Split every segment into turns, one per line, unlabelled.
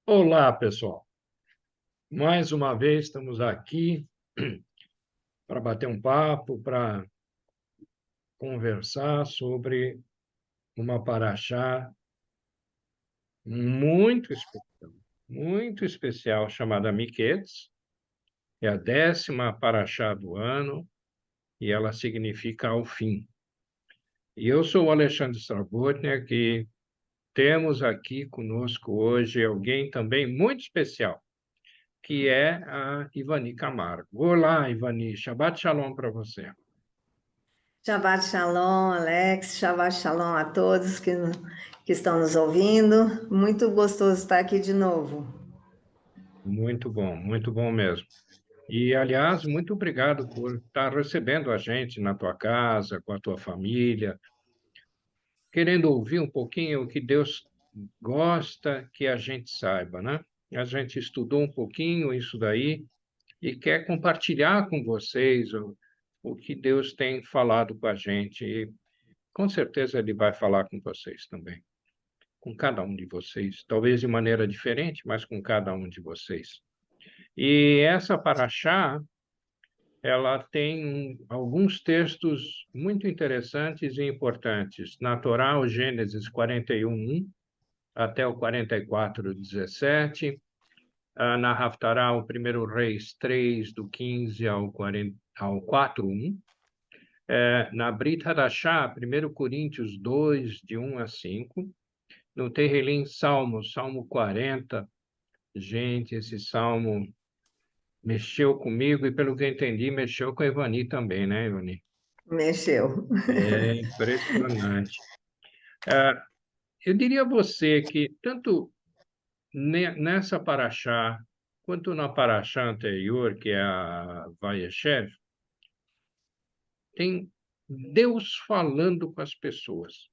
Olá, pessoal. Mais uma vez estamos aqui para bater um papo, para conversar sobre uma paraxá muito especial chamada Miquetes. É a 10ª paraxá do ano e ela significa ao fim. E eu sou o Alexandre Strabotner, que temos aqui conosco hoje alguém também muito especial, que é a Ivani Camargo. Olá, Ivani. Shabbat Shalom para você.
Shabbat Shalom, Alex. Shabbat Shalom a todos que estão nos ouvindo. Muito gostoso estar aqui de novo.
Muito bom mesmo. E, aliás, muito obrigado por estar recebendo a gente na tua casa, com a tua família, querendo ouvir um pouquinho o que Deus gosta que a gente saiba, né? A gente estudou um pouquinho isso daí e quer compartilhar com vocês o que Deus tem falado com a gente. E, com certeza, Ele vai falar com vocês também, com cada um de vocês, talvez de maneira diferente, mas com cada um de vocês. E essa paraxá, ela tem alguns textos muito interessantes e importantes. Na Torá, o Gênesis 41:1 até o 44:17. Na Haftará, o 1 Reis 3, do 15 ao 4:1. Na Brit Hadashá, 1 Coríntios 2, de 1 a 5. No Tehillim, Salmo 40. Gente, esse salmo mexeu comigo e, pelo que eu entendi, mexeu com a Ivani também, né, Ivani?
Mexeu.
É impressionante. Eu diria a você que, tanto nessa paraxá, quanto na paraxá anterior, que é a Vayeshev, tem Deus falando com as pessoas.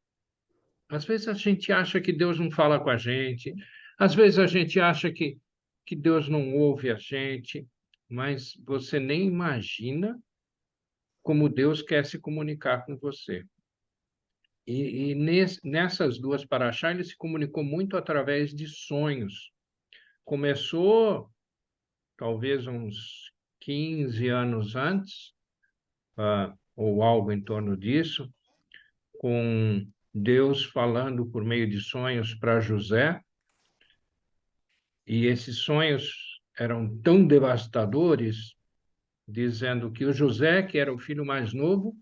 Às vezes a gente acha que Deus não fala com a gente, às vezes a gente acha que Deus não ouve a gente, mas você nem imagina como Deus quer se comunicar com você. Nessas duas paraxá, ele se comunicou muito através de sonhos. Começou, talvez, uns 15 anos antes, ou algo em torno disso, com Deus falando por meio de sonhos para José, e esses sonhos eram tão devastadores, dizendo que o José, que era o filho mais novo,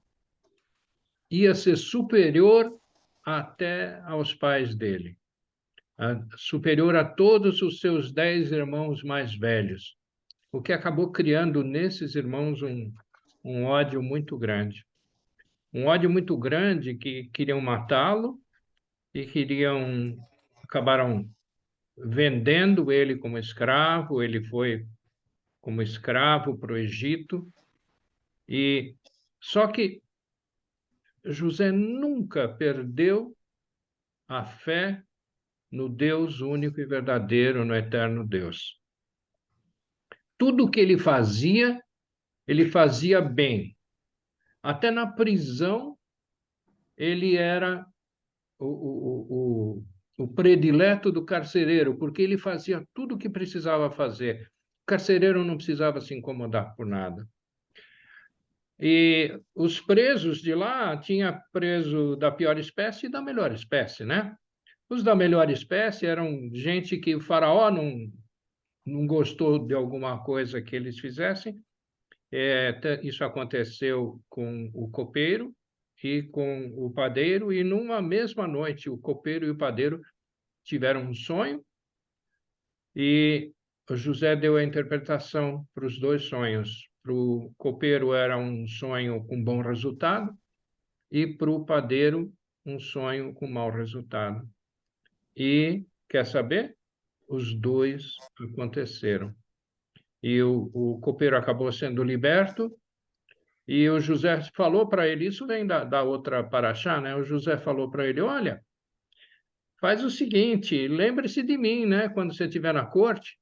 ia ser superior até aos pais dele, superior a todos os seus 10 irmãos mais velhos, o que acabou criando nesses irmãos um ódio muito grande. Um ódio muito grande que queriam matá-lo e acabaram vendendo ele como escravo, ele foi como escravo para o Egito, e só que José nunca perdeu a fé no Deus único e verdadeiro, no eterno Deus. Tudo que ele fazia bem. Até na prisão, ele era o predileto do carcereiro, porque ele fazia tudo o que precisava fazer. O carcereiro não precisava se incomodar por nada. E os presos de lá, tinha preso da pior espécie e da melhor espécie, né? Os da melhor espécie eram gente que o faraó não gostou de alguma coisa que eles fizessem. Isso aconteceu com o copeiro e com o padeiro, e numa mesma noite, o copeiro e o padeiro tiveram um sonho, e José deu a interpretação para os dois sonhos. Para o copeiro era um sonho com bom resultado, e para o padeiro um sonho com mau resultado. E, quer saber? Os dois aconteceram. E o copeiro acabou sendo liberto, e o José falou para ele, isso vem da outra paraxá, né? O José falou para ele, olha, faz o seguinte, lembre-se de mim, né? Quando você estiver na corte.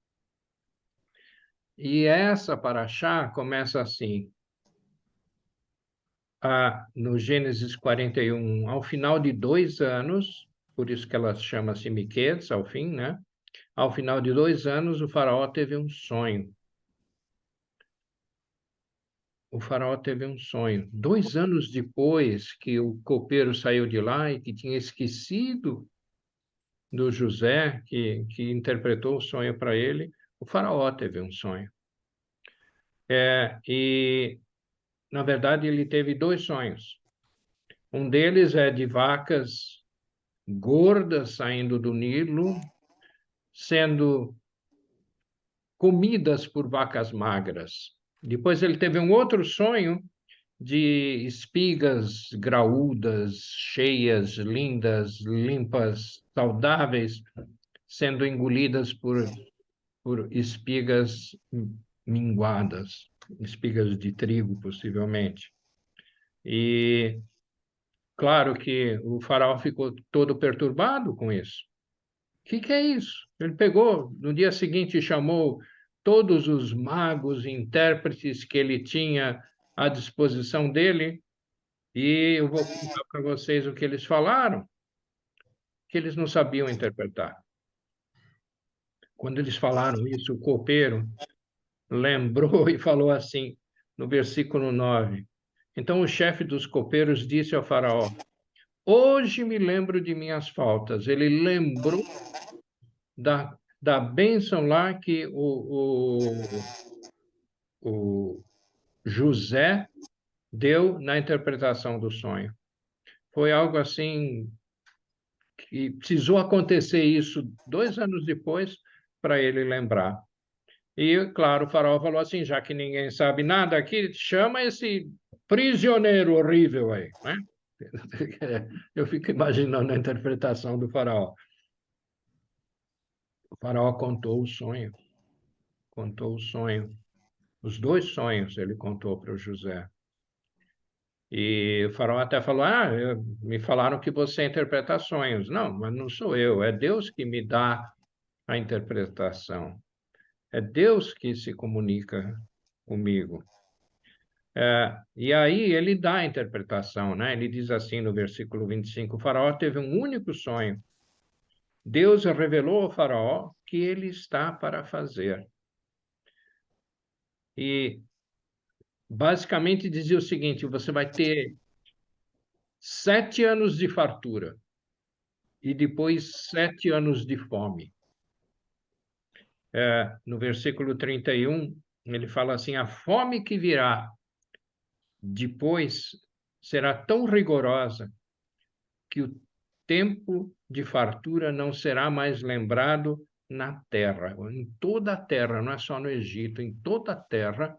E essa paraxá começa assim, no Gênesis 41, ao final de 2 anos, por isso que ela chama-se Miquetes, ao fim, né? ao final de 2 anos, o faraó teve um sonho. O faraó teve um sonho. 2 anos depois que o copeiro saiu de lá e que tinha esquecido do José, que interpretou o sonho para ele, o faraó teve um sonho. E, na verdade, ele teve 2 sonhos. Um deles é de vacas gordas saindo do Nilo, sendo comidas por vacas magras. Depois ele teve um outro sonho de espigas graúdas, cheias, lindas, limpas, saudáveis, sendo engolidas por espigas minguadas, espigas de trigo, possivelmente. E claro que o faraó ficou todo perturbado com isso. O que é isso? Ele pegou, no dia seguinte, chamou todos os magos e intérpretes que ele tinha à disposição dele, e eu vou contar para vocês o que eles falaram, que eles não sabiam interpretar. Quando eles falaram isso, o copeiro lembrou e falou assim, no versículo 9: Então o chefe dos copeiros disse ao faraó: Hoje me lembro de minhas faltas. Ele lembrou da bênção lá que o José deu na interpretação do sonho. Foi algo assim que precisou acontecer isso 2 anos depois para ele lembrar. E, claro, o faraó falou assim, já que ninguém sabe nada aqui, chama esse prisioneiro horrível aí, né? Eu fico imaginando a interpretação do faraó. O faraó contou o sonho, os 2 sonhos ele contou para o José. E o faraó até falou, me falaram que você interpreta sonhos. Não, mas não sou eu, é Deus que me dá a interpretação. É Deus que se comunica comigo. E aí ele dá a interpretação, né? Ele diz assim no versículo 25, o faraó teve um único sonho. Deus revelou ao faraó que ele está para fazer. E basicamente dizia o seguinte, você vai ter 7 anos de fartura e depois 7 anos de fome. No versículo 31, ele fala assim, a fome que virá depois será tão rigorosa que o tempo de fartura não será mais lembrado na terra. Em toda a terra, não é só no Egito, em toda a terra,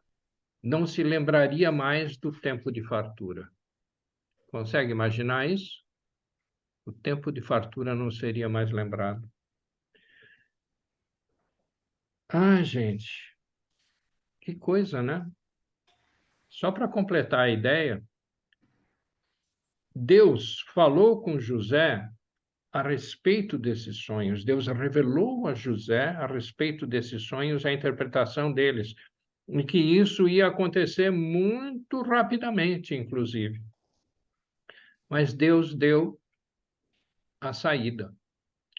não se lembraria mais do tempo de fartura. Consegue imaginar isso? O tempo de fartura não seria mais lembrado. Gente, que coisa, né? Só para completar a ideia, Deus falou com José a respeito desses sonhos. Deus revelou a José a respeito desses sonhos, a interpretação deles, e que isso ia acontecer muito rapidamente, inclusive. Mas Deus deu a saída.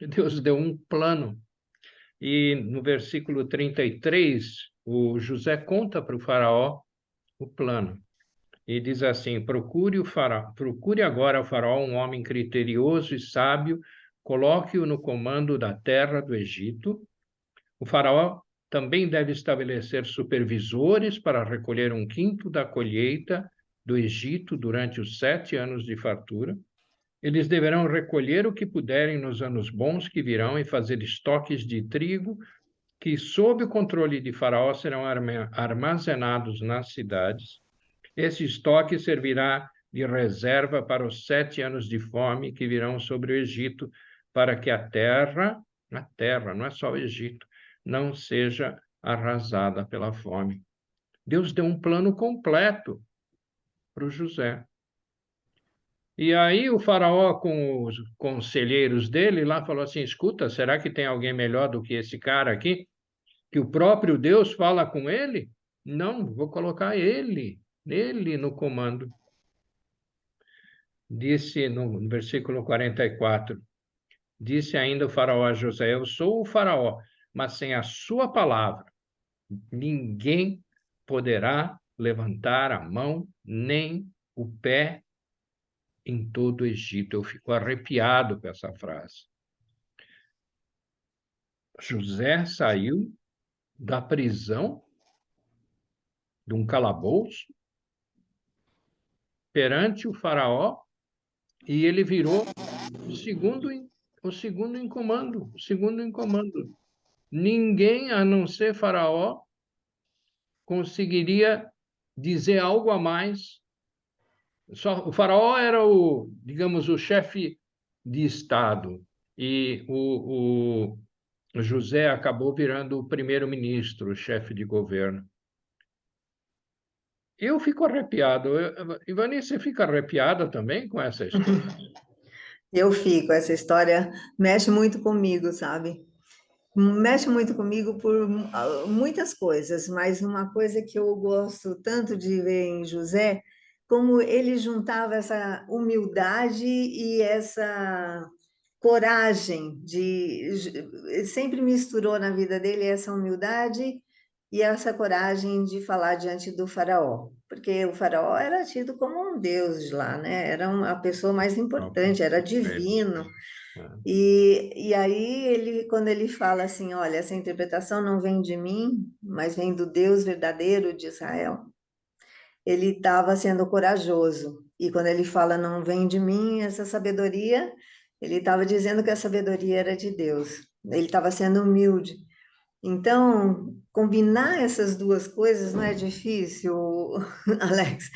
Deus deu um plano. E no versículo 33, o José conta para o faraó o plano. E diz assim, procure agora o faraó um homem criterioso e sábio, coloque-o no comando da terra do Egito. O faraó também deve estabelecer supervisores para recolher 1/5 da colheita do Egito durante os 7 anos de fartura. Eles deverão recolher o que puderem nos anos bons que virão e fazer estoques de trigo que, sob o controle de Faraó, serão armazenados nas cidades. Esse estoque servirá de reserva para os 7 anos de fome que virão sobre o Egito, para que a terra, não é só o Egito, não seja arrasada pela fome. Deus deu um plano completo para o José. E aí o faraó, com os conselheiros dele lá, falou assim, escuta, será que tem alguém melhor do que esse cara aqui? Que o próprio Deus fala com ele? Não, vou colocar ele no comando. Disse no versículo 44, Disse ainda o faraó a José: eu sou o faraó, mas sem a sua palavra, ninguém poderá levantar a mão nem o pé em todo o Egito. Eu fico arrepiado com essa frase. José saiu da prisão, de um calabouço, perante o faraó, e ele virou o segundo em comando, o segundo em comando. Ninguém, a não ser faraó, conseguiria dizer algo a mais. Só, o faraó era digamos, o chefe de Estado, e o José acabou virando o primeiro-ministro, o chefe de governo. Eu fico arrepiado. Ivani, você fica arrepiada também com essa história?
Eu fico, essa história mexe muito comigo, sabe? Mexe muito comigo por muitas coisas, mas uma coisa que eu gosto tanto de ver em José, como ele juntava essa humildade e essa coragem ele sempre misturou na vida dele essa humildade e essa coragem de falar diante do faraó, porque o faraó era tido como um deus de lá, né? Era a pessoa mais importante, era divino.
É.
E aí quando ele fala assim, olha, essa interpretação não vem de mim, mas vem do Deus verdadeiro de Israel, ele estava sendo corajoso. E quando ele fala não vem de mim essa sabedoria, ele estava dizendo que a sabedoria era de Deus. Ele estava sendo humilde. Então, combinar essas duas coisas não é difícil, Alex.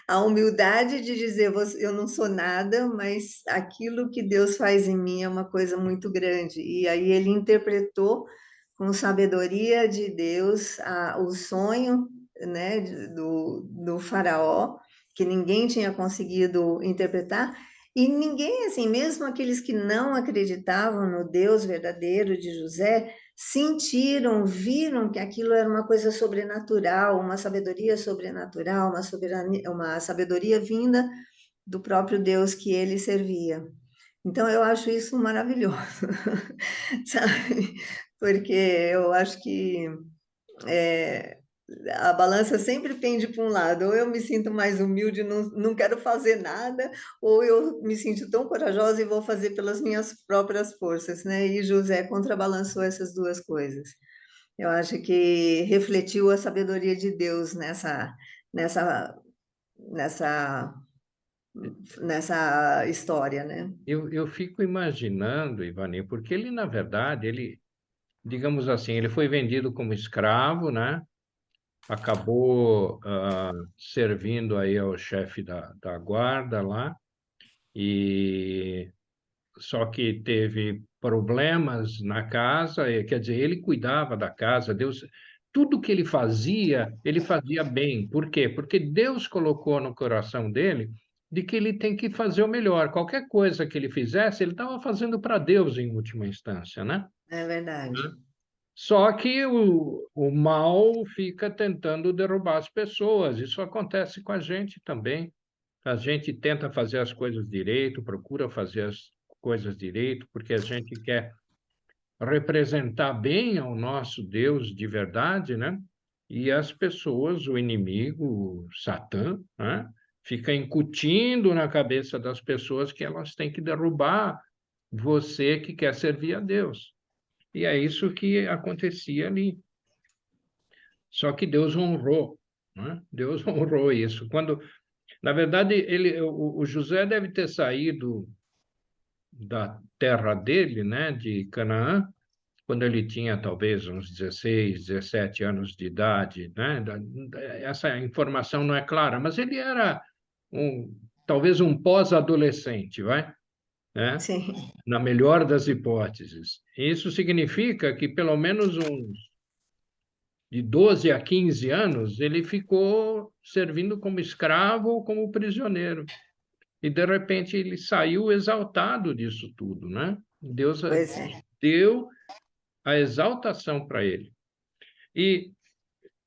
A humildade de dizer, eu não sou nada, mas aquilo que Deus faz em mim é uma coisa muito grande. E aí ele interpretou com sabedoria de Deus o sonho, né, do faraó, que ninguém tinha conseguido interpretar, e ninguém, assim, mesmo aqueles que não acreditavam no Deus verdadeiro de José, sentiram, viram que aquilo era uma coisa sobrenatural, uma sabedoria sobrenatural, uma sabedoria vinda do próprio Deus que ele servia. Então, eu acho isso maravilhoso, sabe? Porque eu acho que é, a balança sempre pende para um lado, ou eu me sinto mais humilde, não quero fazer nada, ou eu me sinto tão corajosa e vou fazer pelas minhas próprias forças, né? E José contrabalançou essas duas coisas. Eu acho que refletiu a sabedoria de Deus nessa, nessa, nessa história, né?
Eu fico imaginando, Ivani, porque ele, na verdade, digamos assim, ele foi vendido como escravo, né? Acabou servindo aí ao chefe da guarda lá, e só que teve problemas na casa, quer dizer, ele cuidava da casa, Deus, tudo que ele fazia bem. Por quê? Porque Deus colocou no coração dele de que ele tem que fazer o melhor. Qualquer coisa que ele fizesse, ele estava fazendo para Deus em última instância, né?
É verdade.
Só que o mal fica tentando derrubar as pessoas. Isso acontece com a gente também. A gente tenta fazer as coisas direito, procura fazer as coisas direito, porque a gente quer representar bem ao nosso Deus de verdade, né? E as pessoas, o inimigo, o Satã, né? Fica incutindo na cabeça das pessoas que elas têm que derrubar você que quer servir a Deus. E é isso que acontecia ali. Só que Deus honrou, né? Deus honrou isso. Na verdade, o José deve ter saído da terra dele, né, de Canaã, quando ele tinha talvez uns 16, 17 anos de idade, né? Essa informação não é clara, mas ele era talvez um pós-adolescente, vai, né?
Sim,
Na melhor das hipóteses. Isso significa que pelo menos de 12 a 15 anos ele ficou servindo como escravo ou como prisioneiro. E de repente ele saiu exaltado disso tudo, né? Deus
pois é.
deu a exaltação para ele. E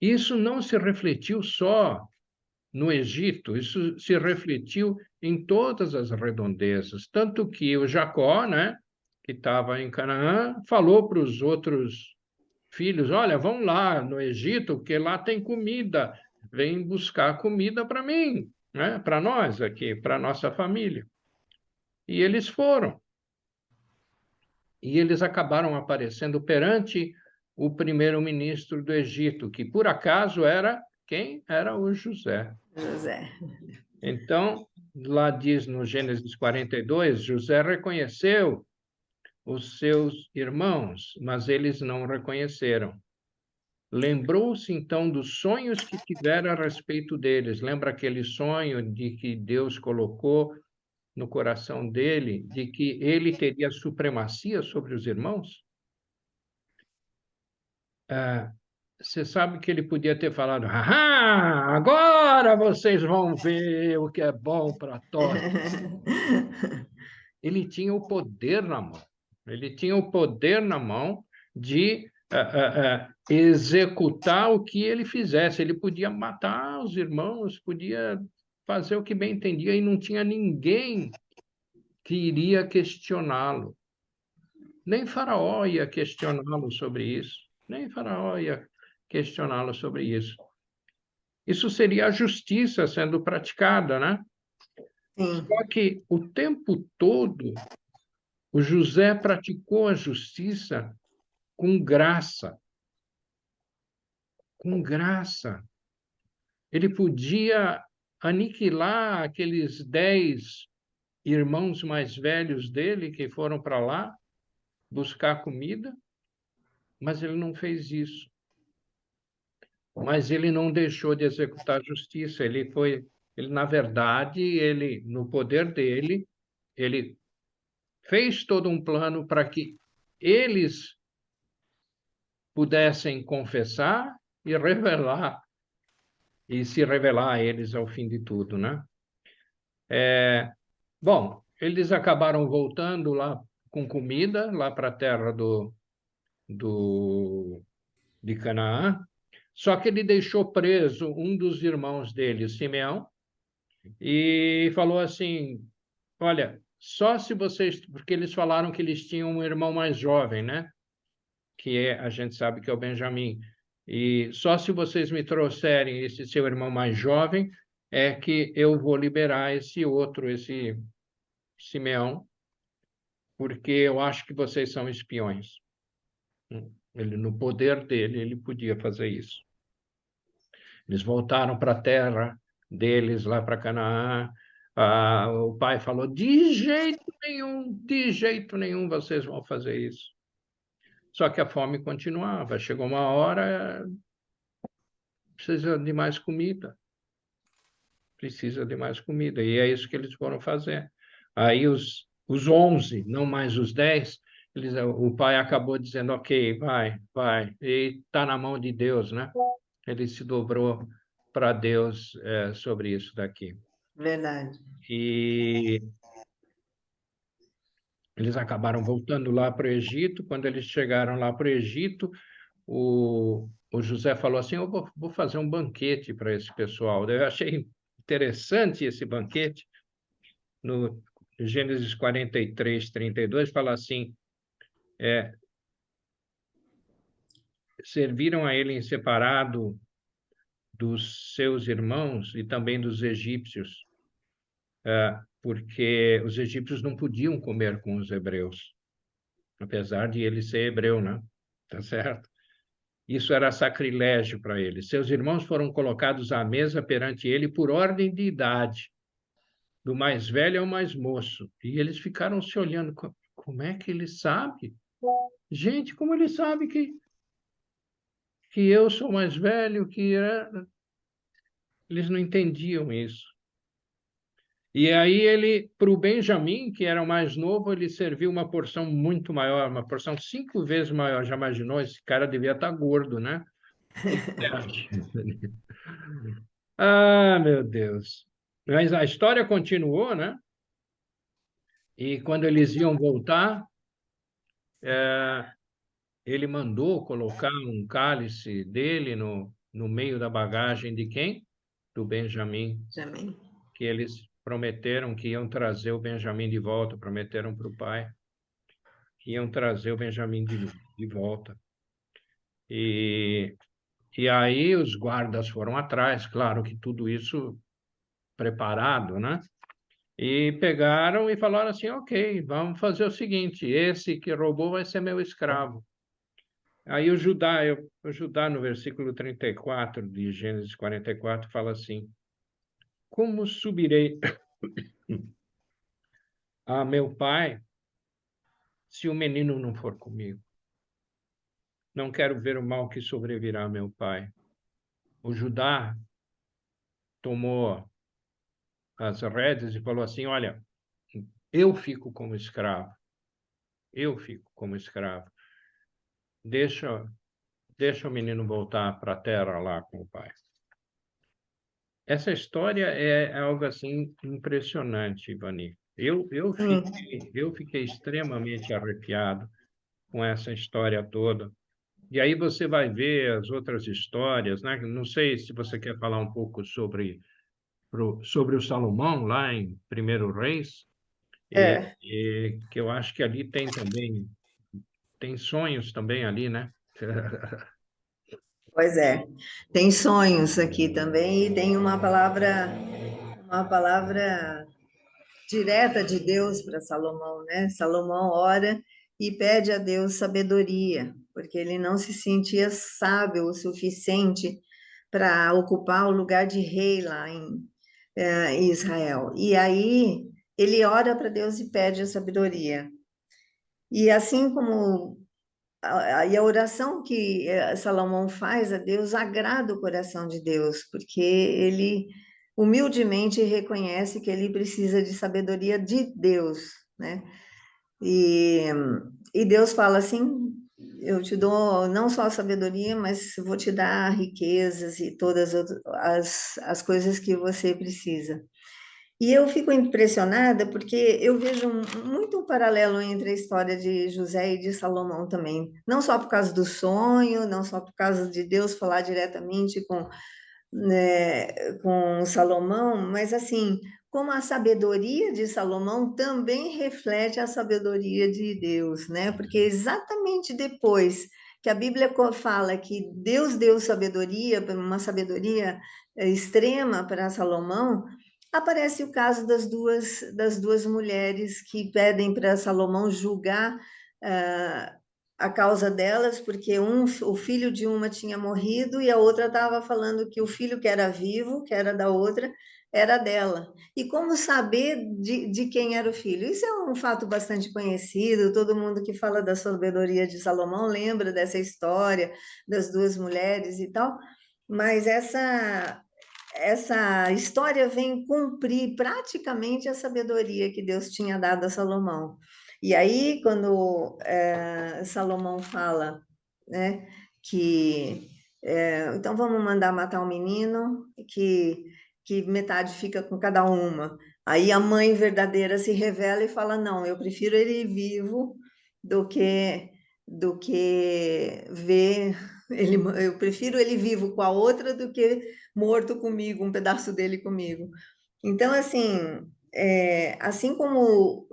isso não se refletiu só no Egito, isso se refletiu em todas as redondezas, tanto que o Jacó, né, que estava em Canaã, falou para os outros filhos: olha, vão lá no Egito, porque lá tem comida, vem buscar comida para mim, né? Para nós aqui, para nossa família. E eles foram. E eles acabaram aparecendo perante o primeiro-ministro do Egito, que por acaso era quem? Era o José.
José.
Então, lá diz no Gênesis 42, José reconheceu os seus irmãos, mas eles não reconheceram. Lembrou-se então dos sonhos que tivera a respeito deles. Lembra aquele sonho de que Deus colocou no coração dele, de que ele teria supremacia sobre os irmãos? Ah, você sabe que ele podia ter falado: ah, agora vocês vão ver o que é bom para todos. Ele tinha o poder na mão. Ele tinha o poder na mão de executar o que ele fizesse. Ele podia matar os irmãos, podia fazer o que bem entendia, e não tinha ninguém que iria questioná-lo. Nem Faraó ia questioná-lo sobre isso. Nem Faraó ia questioná-lo sobre isso. Isso seria a justiça sendo praticada, né?
Sim,
Só que o tempo todo o José praticou a justiça com graça, com graça. Ele podia aniquilar aqueles 10 irmãos mais velhos dele que foram para lá buscar comida, mas ele não fez isso. Mas ele não deixou de executar a justiça. Ele na verdade, ele no poder dele, ele fez todo um plano para que eles pudessem confessar e revelar e se revelar a eles ao fim de tudo, né? Bom, eles acabaram voltando lá com comida lá para a terra do de Canaã. Só que ele deixou preso um dos irmãos dele, Simeão, e falou assim: olha, só se vocês, porque eles falaram que eles tinham um irmão mais jovem, né? A gente sabe que é o Benjamim. E só se vocês me trouxerem esse seu irmão mais jovem é que eu vou liberar esse outro, esse Simeão, porque eu acho que vocês são espiões. Ele, no poder dele, ele podia fazer isso. Eles voltaram para a terra deles, lá para Canaã. O pai falou: de jeito nenhum vocês vão fazer isso. Só que a fome continuava. Chegou uma hora, precisa de mais comida. Precisa de mais comida. E é isso que eles foram fazer. Aí os 11, não mais os 10, o pai acabou dizendo: ok, vai, vai. E está na mão de Deus, né? Ele se dobrou para Deus sobre isso daqui.
verdade.
E eles acabaram voltando lá para o Egito. Quando eles chegaram lá para o Egito, o José falou assim: eu vou fazer um banquete para esse pessoal. Eu achei interessante esse banquete. No Gênesis 43, 32, fala assim: serviram a ele em separado dos seus irmãos e também dos egípcios, porque os egípcios não podiam comer com os hebreus, apesar de ele ser hebreu, né? Tá certo? Isso era sacrilégio para ele. Seus irmãos foram colocados à mesa perante ele por ordem de idade, do mais velho ao mais moço. E eles ficaram se olhando. Como é que ele sabe? Gente, como ele sabe que eu sou mais velho, eles não entendiam isso. E aí ele, para o Benjamim, que era o mais novo, ele serviu uma porção muito maior, uma porção 5 vezes maior. Já imaginou? Esse cara devia estar gordo, né? O que você acha? Ah, meu Deus. Mas a história continuou, né? E quando eles iam voltar, ele mandou colocar um cálice dele no meio da bagagem de quem? Do Benjamim,
Também.
que eles prometeram que iam trazer o Benjamim de volta, prometeram para o pai iam trazer o Benjamim de volta. E aí os guardas foram atrás, claro que tudo isso preparado, né? E pegaram e falaram assim: ok, vamos fazer o seguinte: esse que roubou vai ser meu escravo. Aí o Judá, no versículo 34 de Gênesis 44, fala assim: como subirei a meu pai se o menino não for comigo? Não quero ver o mal que sobrevirá a meu pai. O Judá tomou as rédeas e falou assim: olha, eu fico como escravo, eu fico como escravo. Deixa, deixa o menino voltar para a terra lá com o pai. Essa história é algo assim impressionante, Ivani.
Sim,
Eu fiquei extremamente arrepiado com essa história toda. E aí você vai ver as outras histórias, né? Não sei se você quer falar um pouco sobre o Salomão, lá em Primeiro Reis,
é.
e que eu acho que ali tem também, tem sonhos também ali, né?
Pois é. Tem sonhos aqui também e tem uma palavra direta de Deus para Salomão, né? Salomão ora e pede a Deus sabedoria, porque ele não se sentia sábio o suficiente para ocupar o lugar de rei lá em Israel. E aí ele ora para Deus e pede a sabedoria. E assim como a oração que Salomão faz a Deus agrada o coração de Deus, porque ele humildemente reconhece que ele precisa de sabedoria de Deus, né? E, e Deus fala assim: eu te dou não só a sabedoria, mas vou te dar riquezas e todas as coisas que você precisa. E eu fico impressionada porque eu vejo muito um paralelo entre a história de José e de Salomão também. Não só por causa do sonho, não só por causa de Deus falar diretamente com Salomão, mas assim, como a sabedoria de Salomão também reflete a sabedoria de Deus, né? Porque exatamente depois que a Bíblia fala que Deus deu sabedoria, uma sabedoria extrema para Salomão, aparece o caso das duas mulheres que pedem para Salomão julgar ah, a causa delas, porque o filho de uma tinha morrido e a outra estava falando que o filho que era vivo, que era da outra, era dela. E como saber de quem era o filho? Isso é um fato bastante conhecido, todo mundo que fala da sabedoria de Salomão lembra dessa história das duas mulheres e tal, mas essa história vem cumprir praticamente a sabedoria que Deus tinha dado a Salomão. E aí, quando Salomão fala, né, que então vamos mandar matar um menino, que metade fica com cada uma. Aí a mãe verdadeira se revela e fala: não, eu prefiro ele vivo do que ver ele, eu prefiro ele vivo com a outra do que morto comigo, um pedaço dele comigo. Então, assim como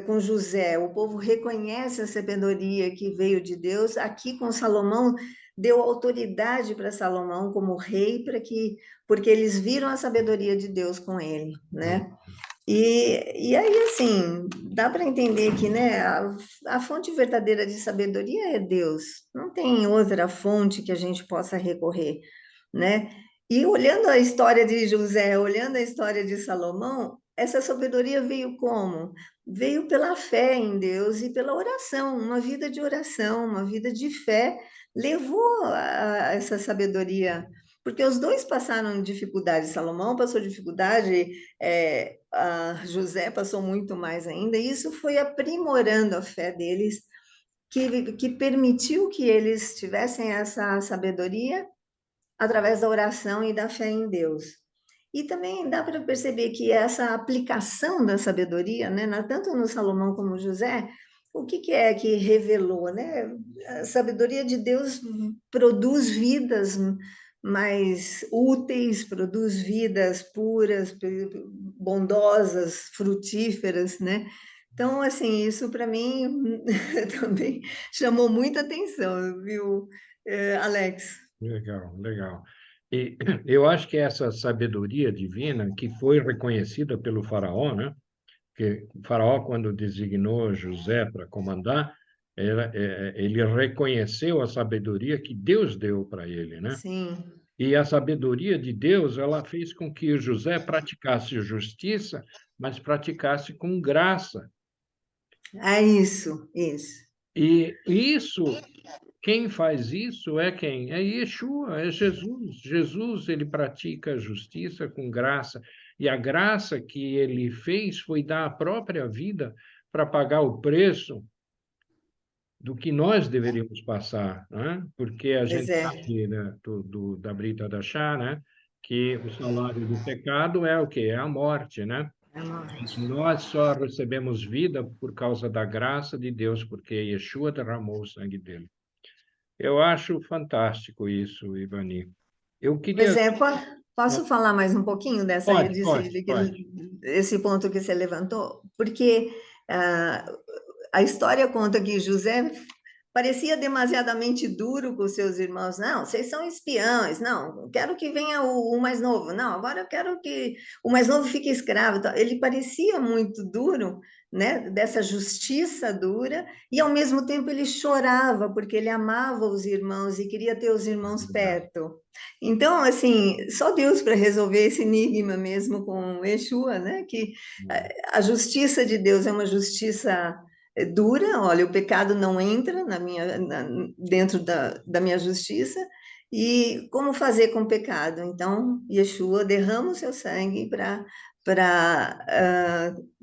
com José, o povo reconhece a sabedoria que veio de Deus, aqui com Salomão, deu autoridade para Salomão como rei, porque eles viram a sabedoria de Deus com ele, né? E aí, assim, dá para entender que, né, a fonte verdadeira de sabedoria é Deus. Não tem outra fonte que a gente possa recorrer, né? E olhando a história de José, olhando a história de Salomão, essa sabedoria veio como? Veio pela fé em Deus e pela oração, uma vida de oração, uma vida de fé, levou a essa sabedoria, porque os dois passaram dificuldade. Salomão passou dificuldade, a José passou muito mais ainda, e isso foi aprimorando a fé deles, que permitiu que eles tivessem essa sabedoria através da oração e da fé em Deus. E também dá para perceber que essa aplicação da sabedoria, né, tanto no Salomão como no José, o que é que revelou, né? A sabedoria de Deus produz vidas mais úteis, produz vidas puras, bondosas, frutíferas, né? Então, assim, isso para mim também chamou muita atenção, viu, Alex?
Legal, legal. E eu acho que essa sabedoria divina que foi reconhecida pelo faraó, né? Que o faraó, quando designou José para comandar, ele reconheceu a sabedoria que Deus deu para ele, né?
Sim,
E a sabedoria de Deus, ela fez com que José praticasse justiça, mas praticasse com graça.
é isso, isso.
E isso, quem faz isso é quem? É Yeshua, é Jesus. Jesus, ele pratica a justiça com graça. E a graça que ele fez foi dar a própria vida para pagar o preço do que nós deveríamos passar, né? Porque a
Pois
gente
é,
sabe, né, da Brita da Chá, né, que o salário do pecado é o quê? É a morte, né?
é a
Mas
morte.
nós só recebemos vida por causa da graça de Deus, porque Yeshua derramou o sangue dele. Eu acho fantástico isso, Ivani. Eu
Pois
queria...
é, posso falar mais um pouquinho
Pode, pode, pode.
esse ponto que você levantou? Porque ah, a história conta que José parecia demasiadamente duro com seus irmãos. Não, vocês são espiões. Não, quero que venha o mais novo. Não, agora eu quero que o mais novo fique escravo. Então, ele parecia muito duro, né? Dessa justiça dura, e ao mesmo tempo ele chorava porque ele amava os irmãos e queria ter os
É
irmãos
verdade.
perto. Então, assim, só Deus para resolver esse enigma mesmo com Yeshua, né? Que a justiça de Deus é uma justiça dura. Olha, o pecado não entra dentro da minha justiça. E como fazer com o pecado? Então, Yeshua derrama o seu sangue para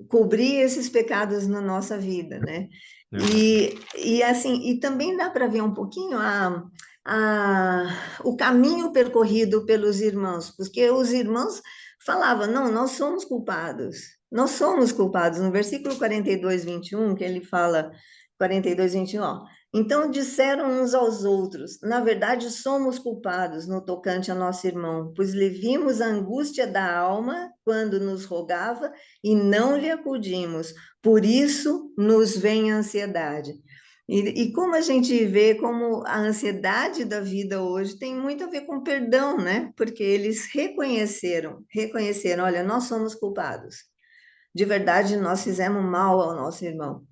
cobrir esses pecados na nossa vida, né?
É verdade.
E assim, e também dá para ver um pouquinho o caminho percorrido pelos irmãos, porque os irmãos falavam, não, nós somos culpados, nós somos culpados. No versículo 42, 21, que ele fala, 42, 21, ó. Então disseram uns aos outros, na verdade somos culpados no tocante a nosso irmão, pois lhe vimos a angústia da alma quando nos rogava e não lhe acudimos, por isso nos vem a ansiedade. E como a gente vê como a ansiedade da vida hoje tem muito a ver com perdão, né? Porque eles reconheceram, olha, nós somos culpados. De verdade, nós fizemos mal ao nosso irmão.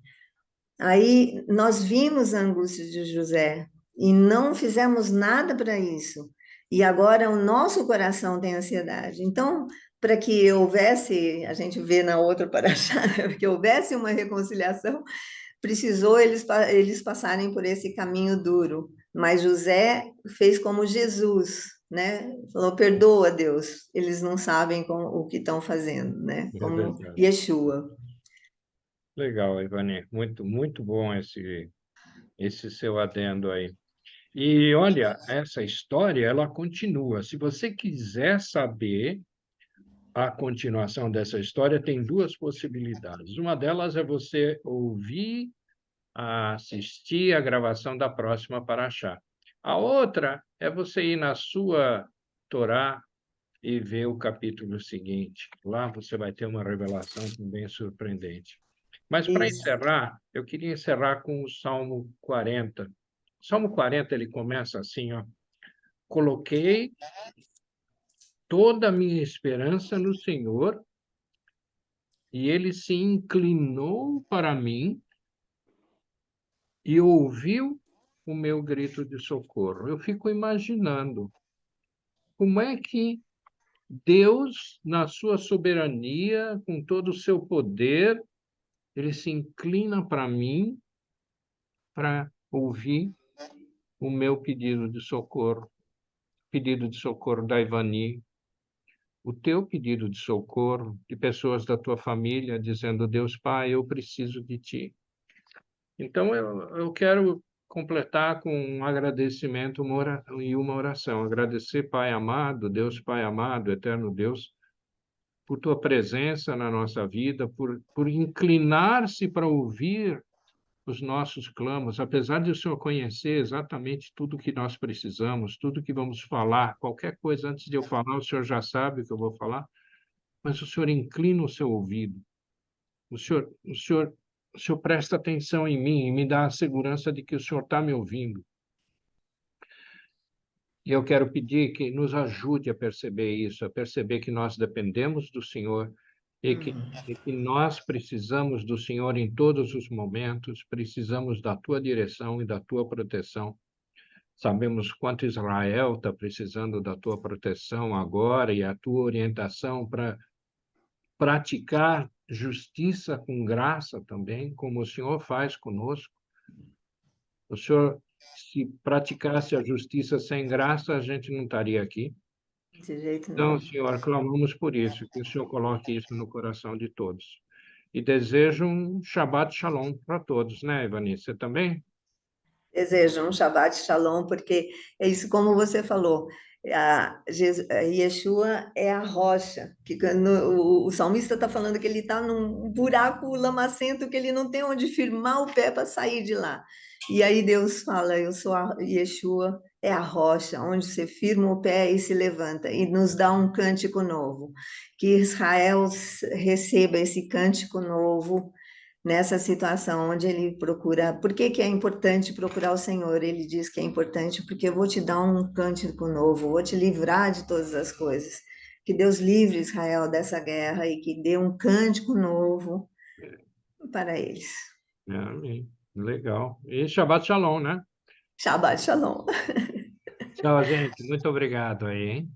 Aí nós vimos a angústia de José e não fizemos nada para isso. E agora o nosso coração tem ansiedade. Então, para que houvesse, a gente vê na outra paraxá, que houvesse uma reconciliação, precisou eles passarem por esse caminho duro. Mas José fez como Jesus, né? Falou: perdoa, Deus, eles não sabem o que estão fazendo, né?
É
Como
verdade.
Yeshua.
Legal, Ivani. Muito, muito bom esse seu adendo aí. E olha, essa história, ela continua. Se você quiser saber a continuação dessa história, tem duas possibilidades. Uma delas é você ouvir, assistir a gravação da próxima Paraxá. A outra é você ir na sua Torá e ver o capítulo seguinte. Lá você vai ter uma revelação também surpreendente. Mas para
Isso.
encerrar, eu queria encerrar com o Salmo 40. O Salmo 40 ele começa assim, ó: coloquei toda a minha esperança no Senhor, e ele se inclinou para mim e ouviu o meu grito de socorro. Eu fico imaginando como é que Deus, na sua soberania, com todo o seu poder, ele se inclina para mim para ouvir o meu pedido de socorro da Ivani, o teu pedido de socorro de pessoas da tua família, dizendo: Deus Pai, eu preciso de ti. Então, eu quero completar com um agradecimento e uma oração. Agradecer, Pai amado, Deus Pai amado, eterno Deus, por tua presença na nossa vida, por inclinar-se para ouvir os nossos clamos, apesar de o Senhor conhecer exatamente tudo que nós precisamos, tudo que vamos falar, qualquer coisa antes de eu falar, o Senhor já sabe o que eu vou falar, mas o Senhor inclina o seu ouvido. O Senhor o Senhor presta atenção em mim e me dá a segurança de que o Senhor está me ouvindo. E eu quero pedir que nos ajude a perceber isso, a perceber que nós dependemos do Senhor e que nós precisamos do Senhor em todos os momentos, precisamos da tua direção e da tua proteção. Sabemos quanto Israel está precisando da tua proteção agora e a tua orientação para praticar justiça com graça também, como o Senhor faz conosco. O Senhor, se praticasse a justiça sem graça, a gente não estaria aqui.
De jeito
Então,
nenhum.
Senhor, clamamos por isso, que o Senhor coloque isso no coração de todos. E desejo um Shabbat Shalom para todos, né, Ivani? Você também?
Desejo um Shabbat Shalom, porque é isso como você falou. A Yeshua é a rocha, que o salmista está falando que ele está num buraco lamacento que ele não tem onde firmar o pé para sair de lá. E aí Deus fala, eu sou a Yeshua, é a rocha, onde você firma o pé e se levanta, e nos dá um cântico novo. Que Israel receba esse cântico novo, nessa situação onde ele procura. Por que que é importante procurar o Senhor? Ele diz que é importante porque eu vou te dar um cântico novo, vou te livrar de todas as coisas. Que Deus livre Israel dessa guerra e que dê um cântico novo para eles.
Amém. Legal. E Shabbat Shalom, né?
Shabbat Shalom.
Tchau, gente. Muito obrigado aí, hein?